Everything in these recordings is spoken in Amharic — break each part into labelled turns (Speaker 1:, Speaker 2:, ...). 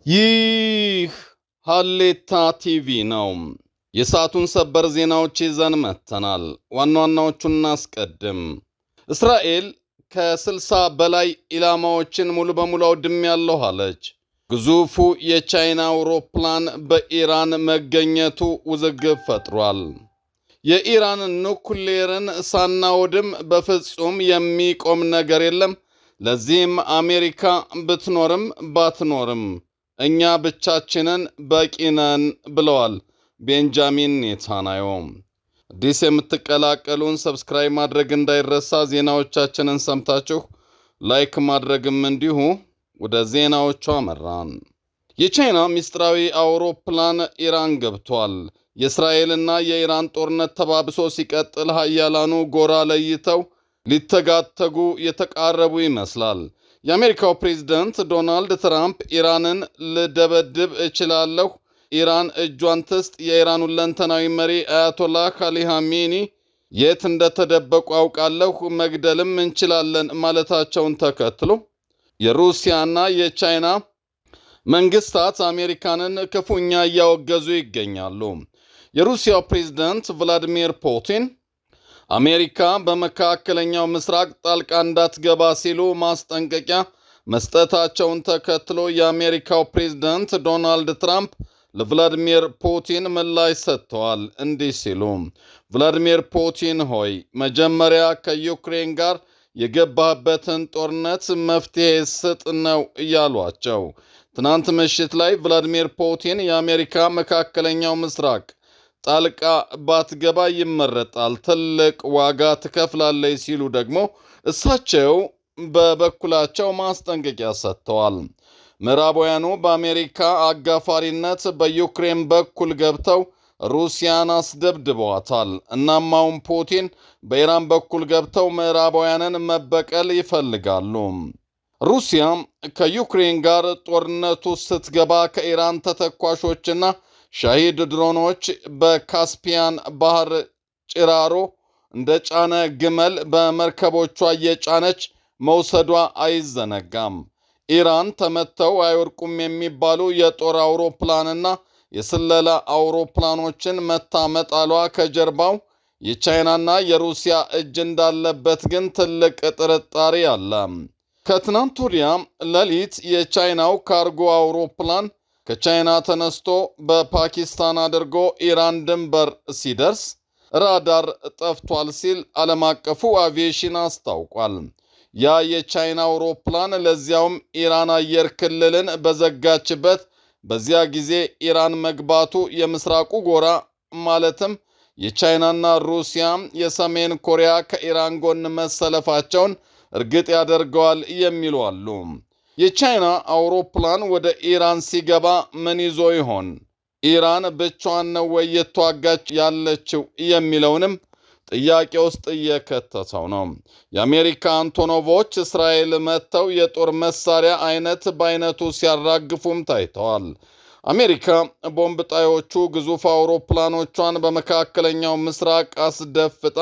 Speaker 1: ይህ ሀሌታ ቲቪ ነው። የሰዓቱን ሰበር ዜናዎች ይዘን መጥተናል። ዋና ዋናዎቹን እናስቀድም። እስራኤል ከ60 በላይ ኢላማዎችን ሙሉ በሙሉ አውድሜያለሁ አለች። ግዙፉ የቻይና አውሮፕላን በኢራን መገኘቱ ውዝግብ ፈጥሯል። የኢራን ኑክሌርን ሳናወድም በፍጹም የሚቆም ነገር የለም። ለዚህም አሜሪካ ብትኖርም ባትኖርም እኛ ብቻችንን በቂ ነን ብለዋል ቤንጃሚን ኔታንያሁ። አዲስ የምትቀላቀሉን ሰብስክራይብ ማድረግ እንዳይረሳ፣ ዜናዎቻችንን ሰምታችሁ ላይክ ማድረግም እንዲሁ። ወደ ዜናዎቹ አመራን። የቻይና ምስጢራዊ አውሮፕላን ኢራን ገብቷል። የእስራኤልና የኢራን ጦርነት ተባብሶ ሲቀጥል ሀያላኑ ጎራ ለይተው ሊተጋተጉ የተቃረቡ ይመስላል። የአሜሪካው ፕሬዝደንት ዶናልድ ትራምፕ ኢራንን ልደበድብ እችላለሁ፣ ኢራን እጇን ትስጥ፣ የኢራን ሁለንተናዊ መሪ አያቶላህ አሊ ኻሜኒ የት እንደተደበቁ አውቃለሁ፣ መግደልም እንችላለን ማለታቸውን ተከትሎ የሩሲያና የቻይና መንግስታት አሜሪካንን ክፉኛ እያወገዙ ይገኛሉ። የሩሲያው ፕሬዝደንት ቭላዲሚር ፑቲን አሜሪካ በመካከለኛው ምስራቅ ጣልቃ እንዳትገባ ሲሉ ማስጠንቀቂያ መስጠታቸውን ተከትሎ የአሜሪካው ፕሬዝደንት ዶናልድ ትራምፕ ለቭላዲሚር ፑቲን ምላሽ ሰጥተዋል። እንዲህ ሲሉ፣ ቭላዲሚር ፑቲን ሆይ መጀመሪያ ከዩክሬን ጋር የገባበትን ጦርነት መፍትሄ ስጥ ነው እያሏቸው። ትናንት ምሽት ላይ ቭላዲሚር ፑቲን የአሜሪካ መካከለኛው ምስራቅ ጣልቃ ባትገባ ይመረጣል፣ ትልቅ ዋጋ ትከፍላለች ሲሉ ደግሞ እሳቸው በበኩላቸው ማስጠንቀቂያ ሰጥተዋል። ምዕራባውያኑ በአሜሪካ አጋፋሪነት በዩክሬን በኩል ገብተው ሩሲያን አስደብድበዋታል። እናም አሁን ፑቲን በኢራን በኩል ገብተው ምዕራባውያንን መበቀል ይፈልጋሉ። ሩሲያ ከዩክሬን ጋር ጦርነቱ ስትገባ ከኢራን ተተኳሾችና ሻሂድ ድሮኖች በካስፒያን ባህር ጭራሮ እንደ ጫነ ግመል በመርከቦቿ እየጫነች መውሰዷ አይዘነጋም። ኢራን ተመተው አይወድቁም የሚባሉ የጦር አውሮፕላንና የስለላ አውሮፕላኖችን መታ መጣሏ ከጀርባው የቻይናና የሩሲያ እጅ እንዳለበት ግን ትልቅ ጥርጣሬ አለ። ከትናንት ወዲያ ሌሊት የቻይናው ካርጎ አውሮፕላን ከቻይና ተነስቶ በፓኪስታን አድርጎ ኢራን ድንበር ሲደርስ ራዳር ጠፍቷል ሲል ዓለም አቀፉ አቪዬሽን አስታውቋል። ያ የቻይና አውሮፕላን ለዚያውም ኢራን አየር ክልልን በዘጋችበት በዚያ ጊዜ ኢራን መግባቱ የምስራቁ ጎራ ማለትም የቻይናና ሩሲያ የሰሜን ኮሪያ ከኢራን ጎን መሰለፋቸውን እርግጥ ያደርገዋል የሚሉ አሉ። የቻይና አውሮፕላን ወደ ኢራን ሲገባ ምን ይዞ ይሆን? ኢራን ብቻዋን ነው ወይ የተዋጋች ያለችው የሚለውንም ጥያቄ ውስጥ እየከተተው ነው። የአሜሪካ አንቶኖቮች እስራኤል መጥተው የጦር መሳሪያ አይነት በአይነቱ ሲያራግፉም ታይተዋል። አሜሪካ ቦምብ ጣዮቹ ግዙፍ አውሮፕላኖቿን በመካከለኛው ምስራቅ አስደፍጣ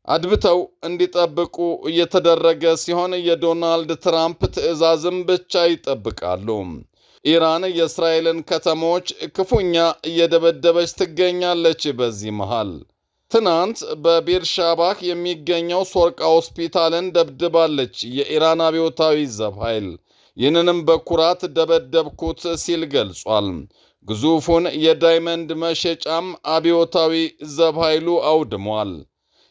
Speaker 1: አድብተው እንዲጠብቁ እየተደረገ ሲሆን የዶናልድ ትራምፕ ትዕዛዝም ብቻ ይጠብቃሉ። ኢራን የእስራኤልን ከተሞች ክፉኛ እየደበደበች ትገኛለች። በዚህ መሃል ትናንት በቤርሻባህ የሚገኘው ሶርቃ ሆስፒታልን ደብድባለች የኢራን አብዮታዊ ዘብ ኃይል። ይህንንም በኩራት ደበደብኩት ሲል ገልጿል። ግዙፉን የዳይመንድ መሸጫም አብዮታዊ ዘብ ኃይሉ አውድሟል።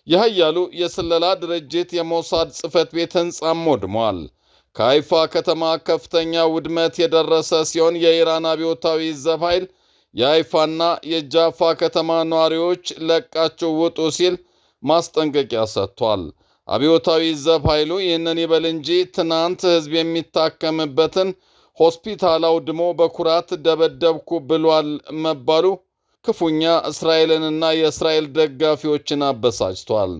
Speaker 1: የኃያሉ የስለላ ድርጅት የሞሳድ ጽሕፈት ቤት ሕንጻም ወድሟል። ከሃይፋ ከተማ ከፍተኛ ውድመት የደረሰ ሲሆን የኢራን አብዮታዊ ዘብ ኃይል የሃይፋና የጃፋ ከተማ ነዋሪዎች ለቃችሁ ውጡ ሲል ማስጠንቀቂያ ሰጥቷል። አብዮታዊ ዘብ ኃይሉ ይህንን ይበል እንጂ ትናንት ሕዝብ የሚታከምበትን ሆስፒታል አውድሞ በኩራት ደበደብኩ ብሏል መባሉ ክፉኛ እስራኤልንና የእስራኤል ደጋፊዎችን አበሳጭቷል።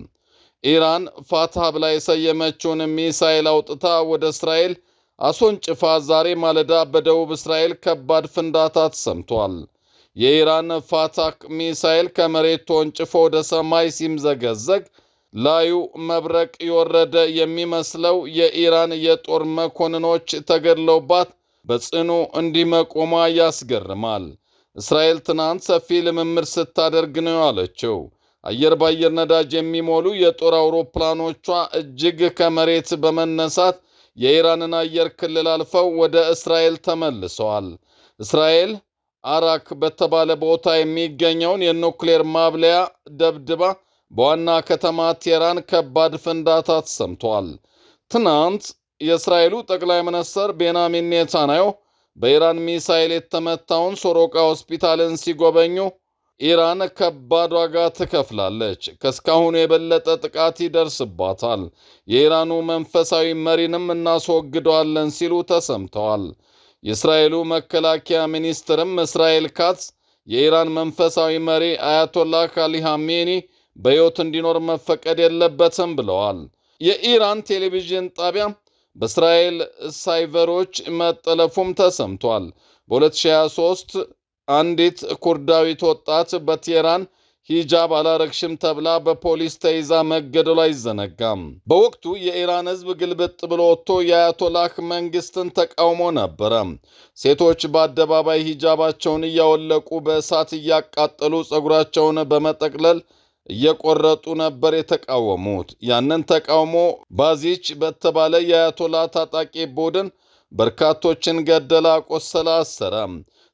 Speaker 1: ኢራን ፋታህ ብላ የሰየመችውን ሚሳኤል አውጥታ ወደ እስራኤል አስወንጭፋ ዛሬ ማለዳ በደቡብ እስራኤል ከባድ ፍንዳታ ተሰምቷል። የኢራን ፋታህ ሚሳኤል ከመሬት ተወንጭፎ ወደ ሰማይ ሲምዘገዘግ ላዩ መብረቅ የወረደ የሚመስለው የኢራን የጦር መኮንኖች ተገድለውባት በጽኑ እንዲህ መቆሟ ያስገርማል። እስራኤል ትናንት ሰፊ ልምምድ ስታደርግ ነው ያለችው። አየር ባየር ነዳጅ የሚሞሉ የጦር አውሮፕላኖቿ እጅግ ከመሬት በመነሳት የኢራንን አየር ክልል አልፈው ወደ እስራኤል ተመልሰዋል። እስራኤል አራክ በተባለ ቦታ የሚገኘውን የኑክሌር ማብለያ ደብድባ በዋና ከተማ ቴህራን ከባድ ፍንዳታ ተሰምቷል። ትናንት የእስራኤሉ ጠቅላይ ሚኒስትር ቤንያሚን ኔታንያሁ በኢራን ሚሳኤል የተመታውን ሶሮቃ ሆስፒታልን ሲጎበኙ ኢራን ከባድ ዋጋ ትከፍላለች፣ ከእስካሁኑ የበለጠ ጥቃት ይደርስባታል፣ የኢራኑ መንፈሳዊ መሪንም እናስወግደዋለን ሲሉ ተሰምተዋል። የእስራኤሉ መከላከያ ሚኒስትርም እስራኤል ካትዝ የኢራን መንፈሳዊ መሪ አያቶላህ አሊ ኻሜኒ በሕይወት እንዲኖር መፈቀድ የለበትም ብለዋል። የኢራን ቴሌቪዥን ጣቢያ በእስራኤል ሳይቨሮች መጠለፉም ተሰምቷል። በ2023 አንዲት ኩርዳዊት ወጣት በቴህራን ሂጃብ አላረግሽም ተብላ በፖሊስ ተይዛ መገደሏ አይዘነጋም። በወቅቱ የኢራን ሕዝብ ግልብጥ ብሎ ወጥቶ የአያቶላህ መንግስትን ተቃውሞ ነበረ። ሴቶች በአደባባይ ሂጃባቸውን እያወለቁ በእሳት እያቃጠሉ ፀጉራቸውን በመጠቅለል እየቆረጡ ነበር የተቃወሙት። ያንን ተቃውሞ ባዚች በተባለ የአያቶላ ታጣቂ ቡድን በርካቶችን ገደላ፣ ቆሰላ፣ አሰረ።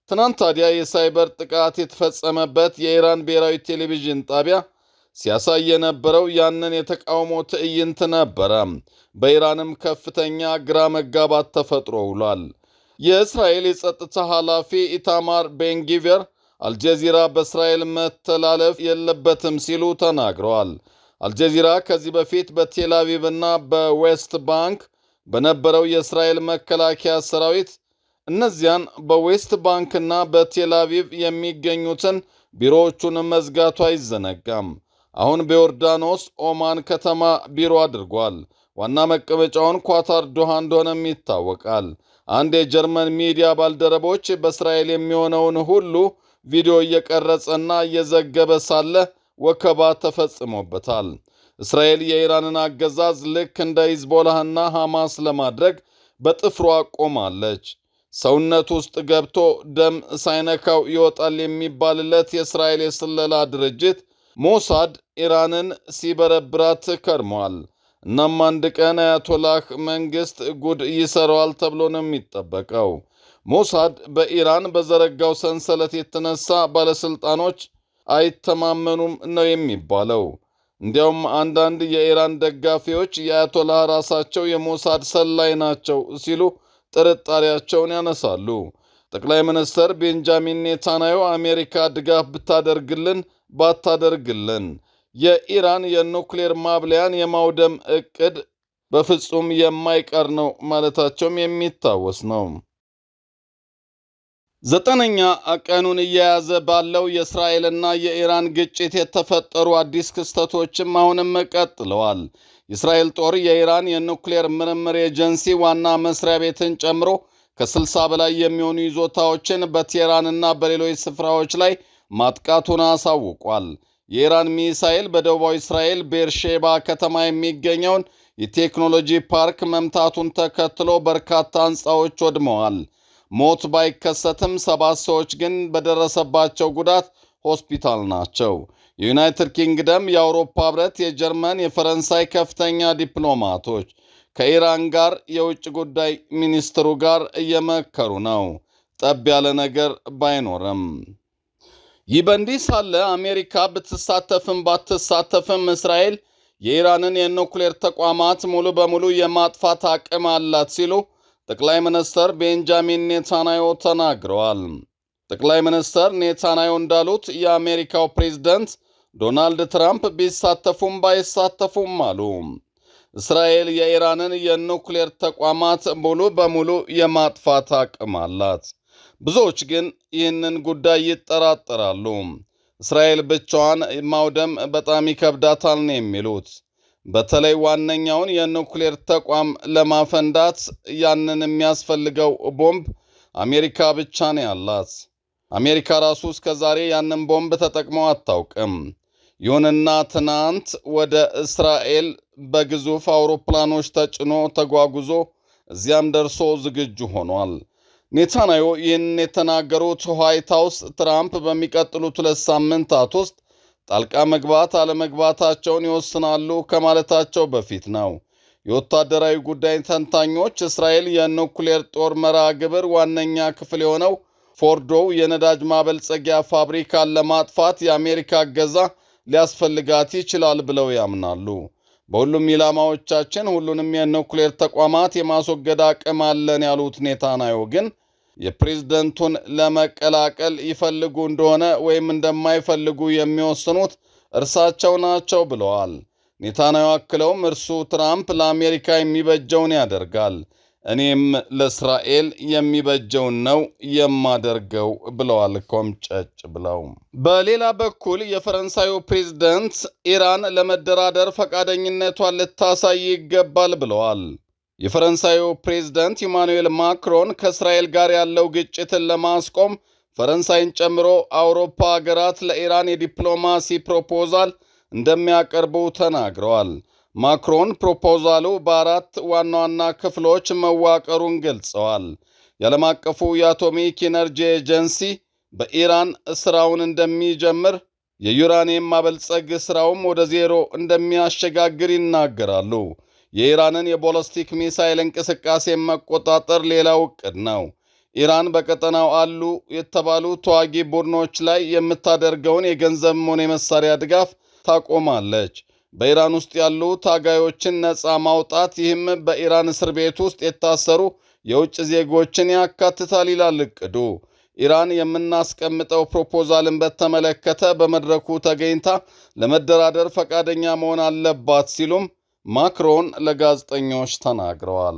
Speaker 1: ትናንት ታዲያ የሳይበር ጥቃት የተፈጸመበት የኢራን ብሔራዊ ቴሌቪዥን ጣቢያ ሲያሳይ የነበረው ያንን የተቃውሞ ትዕይንት ነበረ። በኢራንም ከፍተኛ ግራ መጋባት ተፈጥሮ ውሏል። የእስራኤል የጸጥታ ኃላፊ ኢታማር ቤንጊቨር አልጀዚራ በእስራኤል መተላለፍ የለበትም ሲሉ ተናግረዋል። አልጀዚራ ከዚህ በፊት በቴል አቪቭ እና በዌስት ባንክ በነበረው የእስራኤል መከላከያ ሰራዊት እነዚያን በዌስት ባንክና በቴል አቪቭ የሚገኙትን ቢሮዎቹን መዝጋቱ አይዘነጋም። አሁን በዮርዳኖስ ኦማን ከተማ ቢሮ አድርጓል። ዋና መቀመጫውን ኳታር ዶሃ እንደሆነም ይታወቃል። አንድ የጀርመን ሚዲያ ባልደረቦች በእስራኤል የሚሆነውን ሁሉ ቪዲዮ እየቀረጸና እየዘገበ ሳለ ወከባ ተፈጽሞበታል። እስራኤል የኢራንን አገዛዝ ልክ እንደ ሂዝቦላህና ሐማስ ለማድረግ በጥፍሯ ቆማለች። ሰውነት ውስጥ ገብቶ ደም ሳይነካው ይወጣል የሚባልለት የእስራኤል የስለላ ድርጅት ሞሳድ ኢራንን ሲበረብራት ከርሟል። እናም አንድ ቀን አያቶላህ መንግሥት ጉድ ይሰራዋል ተብሎ ነው የሚጠበቀው። ሞሳድ በኢራን በዘረጋው ሰንሰለት የተነሳ ባለሥልጣኖች አይተማመኑም ነው የሚባለው። እንዲያውም አንዳንድ የኢራን ደጋፊዎች የአያቶላህ ራሳቸው የሞሳድ ሰላይ ናቸው ሲሉ ጥርጣሬያቸውን ያነሳሉ። ጠቅላይ ሚኒስትር ቤንጃሚን ኔታንያሁ አሜሪካ ድጋፍ ብታደርግልን ባታደርግልን የኢራን የኑክሌር ማብለያን የማውደም ዕቅድ በፍጹም የማይቀር ነው ማለታቸውም የሚታወስ ነው። 9ኛ ቀኑን እየያዘ ባለው የእስራኤልና የኢራን ግጭት የተፈጠሩ አዲስ ክስተቶችም አሁንም ቀጥለዋል። የእስራኤል ጦር የኢራን የኑክሌር ምርምር ኤጀንሲ ዋና መስሪያ ቤትን ጨምሮ ከ60 በላይ የሚሆኑ ይዞታዎችን በቴህራንና በሌሎች ስፍራዎች ላይ ማጥቃቱን አሳውቋል። የኢራን ሚሳኤል በደቡባዊ እስራኤል ቤርሼባ ከተማ የሚገኘውን የቴክኖሎጂ ፓርክ መምታቱን ተከትሎ በርካታ ሕንፃዎች ወድመዋል። ሞት ባይከሰትም 7 ሰዎች ግን በደረሰባቸው ጉዳት ሆስፒታል ናቸው። የዩናይትድ ኪንግደም፣ የአውሮፓ ህብረት፣ የጀርመን፣ የፈረንሳይ ከፍተኛ ዲፕሎማቶች ከኢራን ጋር የውጭ ጉዳይ ሚኒስትሩ ጋር እየመከሩ ነው፣ ጠብ ያለ ነገር ባይኖርም። ይህ በእንዲህ ሳለ አሜሪካ ብትሳተፍም ባትሳተፍም እስራኤል የኢራንን የኑክሌር ተቋማት ሙሉ በሙሉ የማጥፋት አቅም አላት ሲሉ ጠቅላይ ሚኒስትር ቤንጃሚን ኔታንያሁ ተናግረዋል። ጠቅላይ ሚኒስትር ኔታንያሁ እንዳሉት የአሜሪካው ፕሬዝደንት ዶናልድ ትራምፕ ቢሳተፉም ባይሳተፉም አሉ እስራኤል የኢራንን የኑክሌር ተቋማት ሙሉ በሙሉ የማጥፋት አቅም አላት። ብዙዎች ግን ይህንን ጉዳይ ይጠራጠራሉ። እስራኤል ብቻዋን ማውደም በጣም ይከብዳታል ነው የሚሉት። በተለይ ዋነኛውን የኑክሌር ተቋም ለማፈንዳት ያንን የሚያስፈልገው ቦምብ አሜሪካ ብቻ ነው ያላት። አሜሪካ ራሱ እስከ ዛሬ ያንን ቦምብ ተጠቅመው አታውቅም። ይሁንና ትናንት ወደ እስራኤል በግዙፍ አውሮፕላኖች ተጭኖ ተጓጉዞ እዚያም ደርሶ ዝግጁ ሆኗል። ኔታንያሁ ይህን የተናገሩት ዋይት ሃውስ ትራምፕ በሚቀጥሉት 2 ሳምንታት ውስጥ ጣልቃ መግባት አለመግባታቸውን ይወስናሉ ከማለታቸው በፊት ነው። የወታደራዊ ጉዳይ ተንታኞች እስራኤል የኑክሌር ጦር መርሃ ግብር ዋነኛ ክፍል የሆነው ፎርዶው የነዳጅ ማበልጸጊያ ፋብሪካን ለማጥፋት የአሜሪካ እገዛ ሊያስፈልጋት ይችላል ብለው ያምናሉ። በሁሉም ኢላማዎቻችን ሁሉንም የኑክሌር ተቋማት የማስወገድ አቅም አለን ያሉት ኔታንያሁ ግን የፕሬዝደንቱን ለመቀላቀል ይፈልጉ እንደሆነ ወይም እንደማይፈልጉ የሚወስኑት እርሳቸው ናቸው ብለዋል። ኔታንያሁ አክለውም እርሱ ትራምፕ ለአሜሪካ የሚበጀውን ያደርጋል፣ እኔም ለእስራኤል የሚበጀውን ነው የማደርገው ብለዋል ኮምጨጭ ብለው። በሌላ በኩል የፈረንሳዩ ፕሬዝደንት ኢራን ለመደራደር ፈቃደኝነቷን ልታሳይ ይገባል ብለዋል። የፈረንሳዩ ፕሬዝደንት ኢማኑኤል ማክሮን ከእስራኤል ጋር ያለው ግጭትን ለማስቆም ፈረንሳይን ጨምሮ አውሮፓ ሀገራት ለኢራን የዲፕሎማሲ ፕሮፖዛል እንደሚያቀርቡ ተናግረዋል። ማክሮን ፕሮፖዛሉ በ4 ዋና ዋና ክፍሎች መዋቀሩን ገልጸዋል። የዓለም አቀፉ የአቶሚክ ኢነርጂ ኤጀንሲ በኢራን ሥራውን እንደሚጀምር፣ የዩራኒየም ማበልጸግ ሥራውም ወደ ዜሮ እንደሚያሸጋግር ይናገራሉ። የኢራንን የቦለስቲክ ሚሳይል እንቅስቃሴ መቆጣጠር ሌላው ዕቅድ ነው። ኢራን በቀጠናው አሉ የተባሉ ተዋጊ ቡድኖች ላይ የምታደርገውን የገንዘብም ሆነ የመሳሪያ ድጋፍ ታቆማለች። በኢራን ውስጥ ያሉ ታጋዮችን ነፃ ማውጣት፣ ይህም በኢራን እስር ቤት ውስጥ የታሰሩ የውጭ ዜጎችን ያካትታል ይላል ዕቅዱ። ኢራን የምናስቀምጠው ፕሮፖዛልን በተመለከተ በመድረኩ ተገኝታ ለመደራደር ፈቃደኛ መሆን አለባት ሲሉም ማክሮን ለጋዜጠኞች ተናግረዋል።